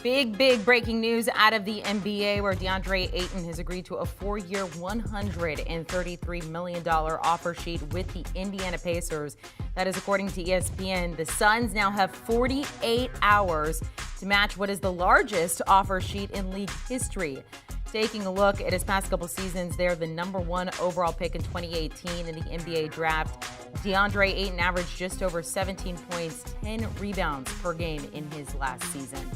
Big breaking news out of the NBA where Deandre Ayton has agreed to a 4-year, $133 million offer sheet with the Indiana Pacers. That is according to ESPN. The Suns now have 48 hours to match what is the largest offer sheet in league history. Taking a look at his past couple seasons, they're the number one overall pick in 2018 in the NBA draft. Deandre Ayton averaged just over 17 points, 10 rebounds per game in his last season.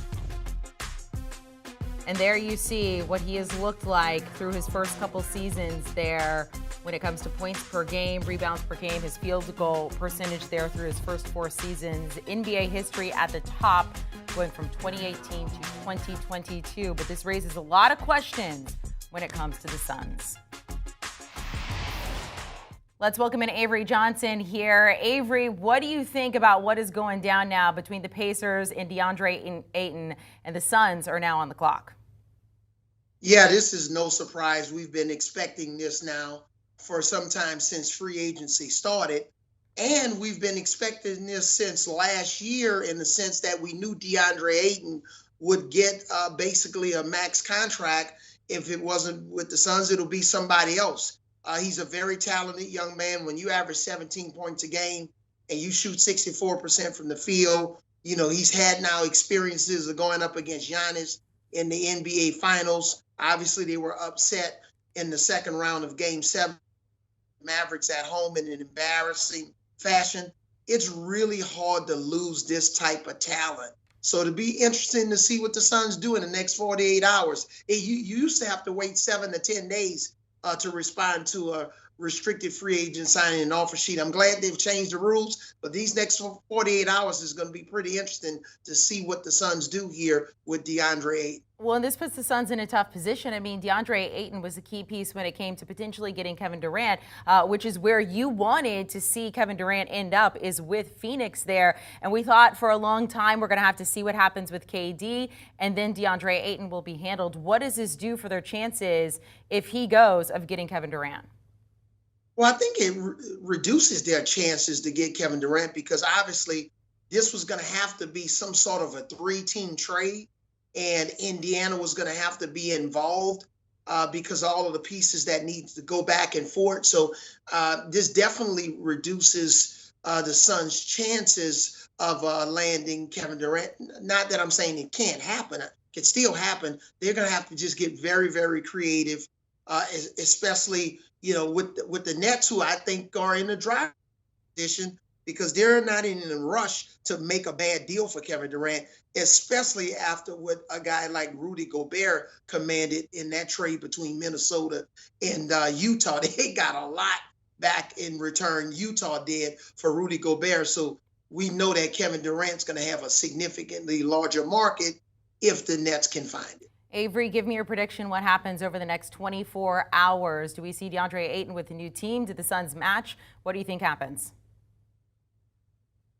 And there you see what he has looked like through his first couple seasons there when it comes to points per game, rebounds per game, his field goal percentage there through his first 4 seasons. NBA history at the top, going from 2018 to 2022. But this raises a lot of questions when it comes to the Suns. Let's welcome in Avery Johnson here. Avery, what do you think about what is going down now between the Pacers and Deandre Ayton, and the Suns are now on the clock? Yeah, this is no surprise. We've been expecting this now for some time since free agency started. And we've been expecting this since last year in the sense that we knew Deandre Ayton would get basically a max contract. If it wasn't with the Suns, it'll be somebody else. He's a very talented young man. When you average 17 points a game and you shoot 64% from the field, you know, he's had now experiences of going up against Giannis in the NBA Finals. Obviously, they were upset in the second round of Game 7. Mavericks at home in an embarrassing fashion. It's really hard to lose this type of talent. So it'll be interesting to see what the Suns do in the next 48 hours. You used to have to wait 7 to 10 days to respond to a restricted free agent signing an offer sheet. I'm glad they've changed the rules, but these next 48 hours is going to be pretty interesting to see what the Suns do here with Deandre Ayton. Well, and this puts the Suns in a tough position. I mean, Deandre Ayton was a key piece when it came to potentially getting Kevin Durant, which is where you wanted to see Kevin Durant end up, is with Phoenix there. And we thought for a long time we're going to have to see what happens with KD, and then Deandre Ayton will be handled. What does this do for their chances, if he goes, of getting Kevin Durant? Well, I think it reduces their chances to get Kevin Durant because obviously this was going to have to be some sort of a 3-team trade, and Indiana was going to have to be involved because all of the pieces that need to go back and forth. So this definitely reduces the Suns' chances of landing Kevin Durant. Not that I'm saying it can't happen. It can still happen. They're going to have to just get very, very creative, especially with the Nets, who I think are in a dry position because they're not in a rush to make a bad deal for Kevin Durant, especially after what a guy like Rudy Gobert commanded in that trade between Minnesota and Utah. They got a lot back in return, Utah did, for Rudy Gobert. So we know that Kevin Durant's going to have a significantly larger market if the Nets can find it. Avery, give me your prediction. What happens over the next 24 hours? Do we see Deandre Ayton with a new team? Did the Suns match? What do you think happens?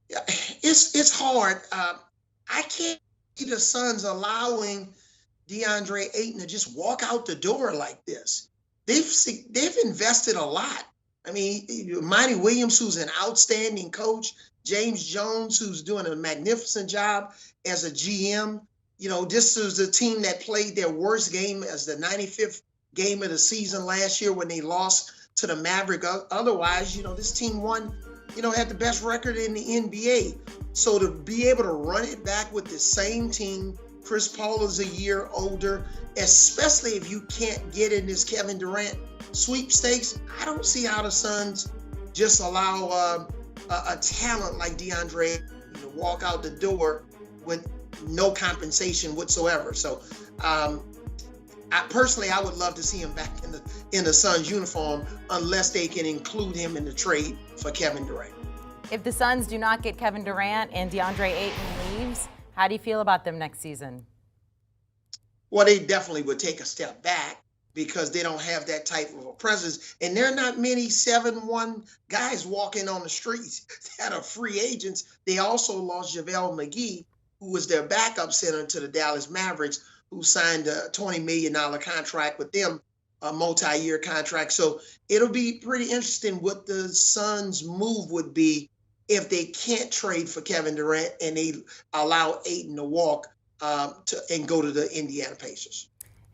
Yeah, it's hard. I can't see the Suns allowing Deandre Ayton to just walk out the door like this. They've invested a lot. I mean, Monty Williams, who's an outstanding coach, James Jones, who's doing a magnificent job as a GM. You know, this was a team that played their worst game as the 95th game of the season last year when they lost to the Mavericks. Otherwise, this team won, had the best record in the NBA. So to be able to run it back with the same team, Chris Paul is a year older, especially if you can't get in this Kevin Durant sweepstakes, I don't see how the Suns just allow a talent like Deandre to walk out the door with no compensation whatsoever. So I would love to see him back in the Suns uniform unless they can include him in the trade for Kevin Durant. If the Suns do not get Kevin Durant and Deandre Ayton leaves, how do you feel about them next season? Well, they definitely would take a step back because they don't have that type of a presence. And there are not many 7-1 guys walking on the streets that are free agents. They also lost JaVale McGee, who was their backup center to the Dallas Mavericks, who signed a $20 million contract with them, a multi-year contract. So it'll be pretty interesting what the Suns' move would be if they can't trade for Kevin Durant and they allow Ayton to walk. and go to the Indiana Pacers.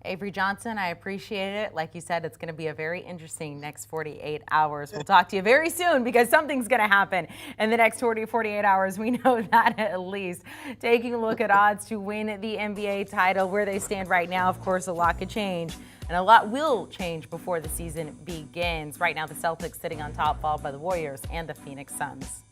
Avery Johnson, I appreciate it. Like you said, it's going to be a very interesting next 48 hours. We'll talk to you very soon because something's going to happen in the next 48 hours. We know that at least. Taking a look at odds to win the NBA title, where they stand right now, of course, a lot could change. And a lot will change before the season begins. Right now, the Celtics sitting on top, followed by the Warriors and the Phoenix Suns.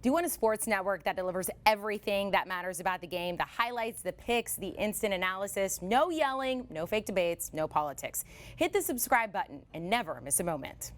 Do you want a sports network that delivers everything that matters about the game? The highlights, the picks, the instant analysis, no yelling, no fake debates, no politics. Hit the subscribe button and never miss a moment.